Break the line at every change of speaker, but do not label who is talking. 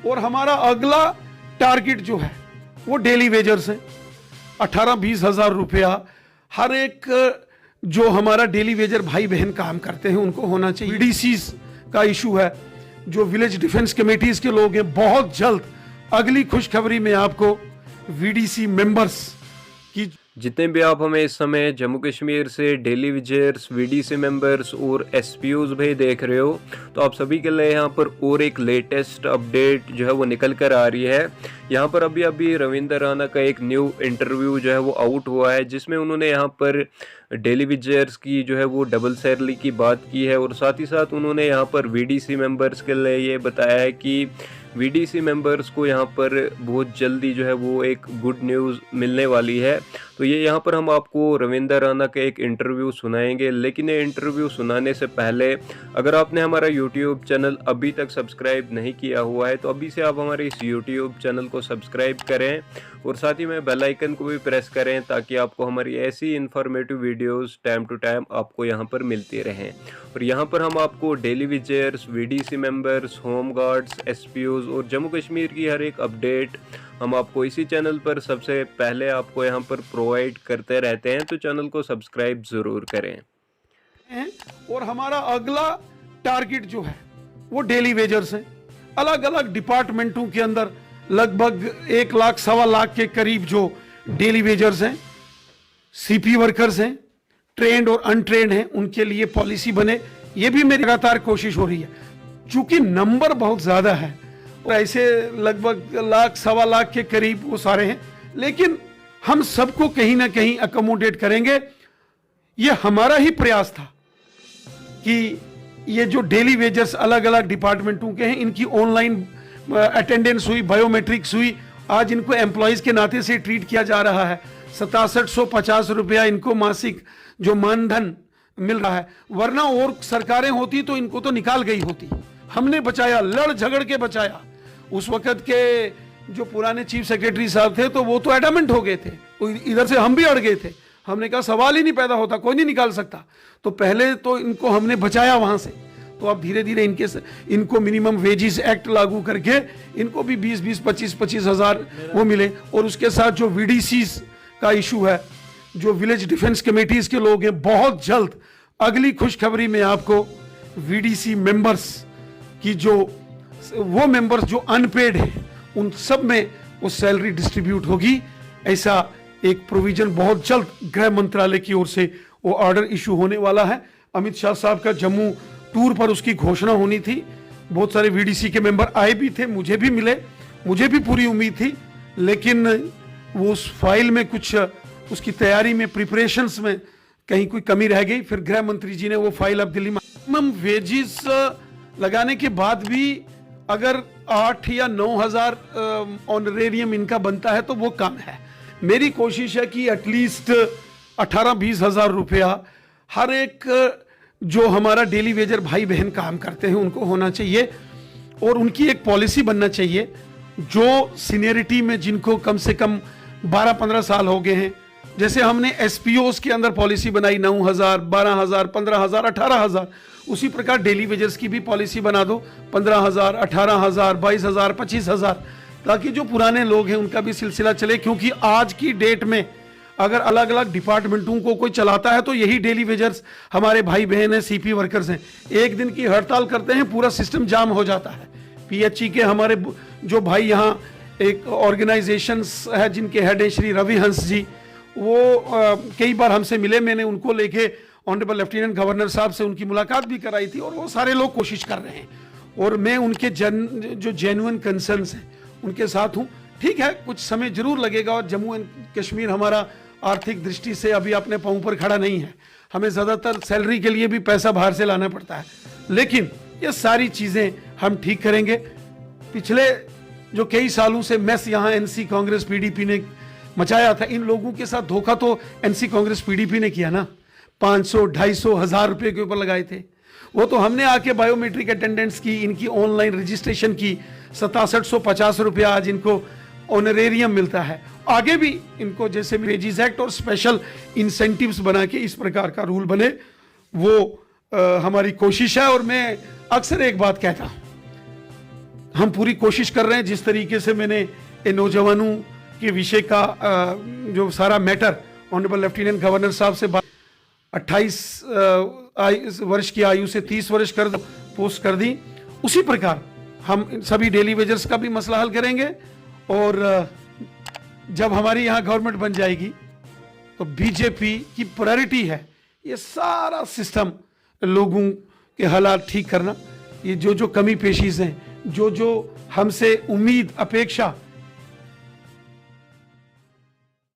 और हमारा अगला टारगेट जो है वो डेली वेजर्स है। 18-20 हजार रुपया हर एक जो हमारा डेली वेजर भाई बहन काम करते हैं उनको होना चाहिए। वीडीसीज का इशू है, जो विलेज डिफेंस कमेटीज के लोग हैं, बहुत जल्द अगली खुशखबरी में आपको वीडीसी मेंबर्स की
जितने भी आप हमें इस समय जम्मू कश्मीर से डेली विजर्स, वीडीसी मेंबर्स और एसपीओज भी देख रहे हो, तो आप सभी के लिए यहाँ पर और एक लेटेस्ट अपडेट जो है वो निकल कर आ रही है। यहाँ पर अभी रविंदर राणा का एक न्यू इंटरव्यू जो है वो आउट हुआ है, जिसमें उन्होंने यहाँ पर डेली विजर्स की जो है वो डबल सैलरी की बात की है और साथ ही साथ उन्होंने यहाँ पर वीडीसी मेंबर्स के लिए ये बताया है कि वीडीसी मेंबर्स को यहाँ पर बहुत जल्दी जो है वो एक गुड न्यूज़ मिलने वाली है। तो ये यहाँ पर हम आपको रविंदर राणा का एक इंटरव्यू सुनाएंगे, लेकिन ये इंटरव्यू सुनाने से पहले अगर आपने हमारा यूट्यूब चैनल अभी तक सब्सक्राइब नहीं किया हुआ है तो अभी से आप हमारे इस यूट्यूब चैनल को सब्सक्राइब करें और साथ ही में बेल आइकन को भी प्रेस करें ताकि आपको हमारी ऐसी informative videos time to time आपको यहाँ पर मिलती रहें। और यहाँ पर हम आपको daily wagers, VDC members, home guards, SPOs और जम्मू कश्मीर की हर एक अपडेट हम आपको इसी चैनल पर सबसे पहले आपको यहाँ पर प्रोवाइड करते रहते हैं, तो चैनल को सब्सक्राइब ज़रूर करें।
और हमारा अगला टारगेट जो है वो डेली वेजर्स है। अलग अलग डिपार्टमेंटों के अंदर लगभग 1 लाख 1.25 लाख के करीब जो डेली वेजर्स हैं, सीपी वर्कर्स हैं, ट्रेंड और अनट्रेंड हैं, उनके लिए पॉलिसी बने। ये भी मेरी लगातार कोशिश हो रही है। चूंकि नंबर बहुत ज्यादा है और ऐसे लगभग 1 लाख 1.25 लाख के करीब वो सारे हैं, लेकिन हम सबको कहीं ना कहीं अकोमोडेट करेंगे। ये हमारा ही प्रयास था कि ये जो डेली वेजर्स अलग अलग डिपार्टमेंटों के हैं, इनकी ऑनलाइन अटेंडेंस हुई, बायोमेट्रिक्स हुई, आज इनको एम्प्लॉयज के नाते से ट्रीट किया जा रहा है। 6750 रुपया इनको मासिक जो मानधन मिल रहा है, वरना और सरकारें होती तो इनको तो निकाल गई होती। हमने बचाया, लड़ झगड़ के बचाया। उस वक्त के जो पुराने चीफ सेक्रेटरी साहब थे तो वो तो एडमेंट हो गए थे, इधर से हम भी अड़ गए थे। हमने कहा सवाल ही नहीं पैदा होता, कोई नहीं निकाल सकता। तो पहले तो इनको हमने बचाया वहां से। तो अब धीरे धीरे इनको मिनिमम वेजेस एक्ट लागू करके इनको भी 20-20, 25-25 हजार वो मिले। और उसके साथ जो वीडीसीज का इशू है, जो विलेज डिफेंस कमेटीज के लोग हैं, बहुत जल्द अगली खुशखबरी में आपको वीडीसी मेंबर्स की जो वो मेंबर्स जो अनपेड है उन सब में वो सैलरी डिस्ट्रीब्यूट होगी। ऐसा एक प्रोविजन बहुत जल्द गृह मंत्रालय की ओर से वो ऑर्डर इशू होने वाला है। अमित शाह साहब का जम्मू टूर पर उसकी घोषणा होनी थी। बहुत सारे वीडीसी के मेंबर आए भी थे, मुझे भी मिले, मुझे भी पूरी उम्मीद थी, लेकिन वो उस फाइल में कुछ उसकी तैयारी में, प्रिपरेशंस में कहीं कोई कमी रह गई। फिर गृह मंत्री जी ने वो फाइल अब दिल्ली में मिनिमम वेजेस लगाने के बाद भी अगर 8 या 9 हजार ऑनरेरियम इनका बनता है तो वो कम है। मेरी कोशिश है कि एटलीस्ट 18-20 हजार रुपया हर एक जो हमारा डेली वेजर भाई बहन काम करते हैं उनको होना चाहिए। और उनकी एक पॉलिसी बनना चाहिए जो सीनियरिटी में जिनको कम से कम 12-15 साल हो गए हैं। जैसे हमने एसपीओस के अंदर पॉलिसी बनाई 9,000, 12,000, 15,000, 18,000, उसी प्रकार डेली वेजर्स की भी पॉलिसी बना दो 15,000, 18,000, 22,000, 25,000, ताकि जो पुराने लोग हैं उनका भी सिलसिला चले। क्योंकि आज की डेट में अगर अलग अलग डिपार्टमेंटों को कोई चलाता है तो यही डेली वेजर्स हमारे भाई बहन हैं, सीपी वर्कर्स हैं। एक दिन की हड़ताल करते हैं, पूरा सिस्टम जाम हो जाता है। पीएचई के हमारे जो भाई यहाँ एक ऑर्गेनाइजेशन है जिनके हेड है श्री रवि हंस जी, वो कई बार हमसे मिले। मैंने उनको लेके ऑनरेबल लेफ्टिनेंट गवर्नर साहब से उनकी मुलाकात भी कराई थी और वो सारे लोग कोशिश कर रहे हैं और मैं उनके जो जेन्युइन कंसर्न्स हैं उनके साथ हूँ। ठीक है, कुछ समय जरूर लगेगा और जम्मू एंड कश्मीर हमारा आर्थिक दृष्टि से अभी अपने पांव पर खड़ा नहीं है। हमें ज़्यादातर सैलरी के लिए भी पैसा बाहर से लाना पड़ता है, लेकिन ये सारी चीज़ें हम ठीक करेंगे। पिछले जो कई सालों से मेस यहाँ एनसी कांग्रेस पीडीपी ने मचाया था, इन लोगों के साथ धोखा तो एनसी कांग्रेस पीडीपी ने किया ना। 500, 250, 1000 रुपये के ऊपर लगाए थे। वो तो हमने आके बायोमेट्रिक अटेंडेंस की, इनकी ऑनलाइन रजिस्ट्रेशन की, 6750 रुपया आज इनको ऑनरेरियम मिलता है। आगे भी इनको जैसे वेजेस एक्ट और स्पेशल इंसेंटिव्स बना के इस प्रकार का रूल बने, वो हमारी कोशिश है। और मैं अक्सर एक बात कहता हूं, हम पूरी कोशिश कर रहे हैं, जिस तरीके से मैंने इन नौजवानों के विषय का जो सारा मैटर ऑनरेबल लेफ्टिनेंट गवर्नर साहब से 28 वर्ष की आयु से 30 वर्ष कर पोस्ट कर दी, उसी प्रकार हम इन सभी डेली वेजर्स का भी मसला हल करेंगे। और जब हमारी यहाँ गवर्नमेंट बन जाएगी तो बीजेपी की प्रायोरिटी है ये सारा सिस्टम, लोगों के हालात ठीक करना, ये जो जो कमी पेशीज हैं, जो जो हमसे उम्मीद अपेक्षा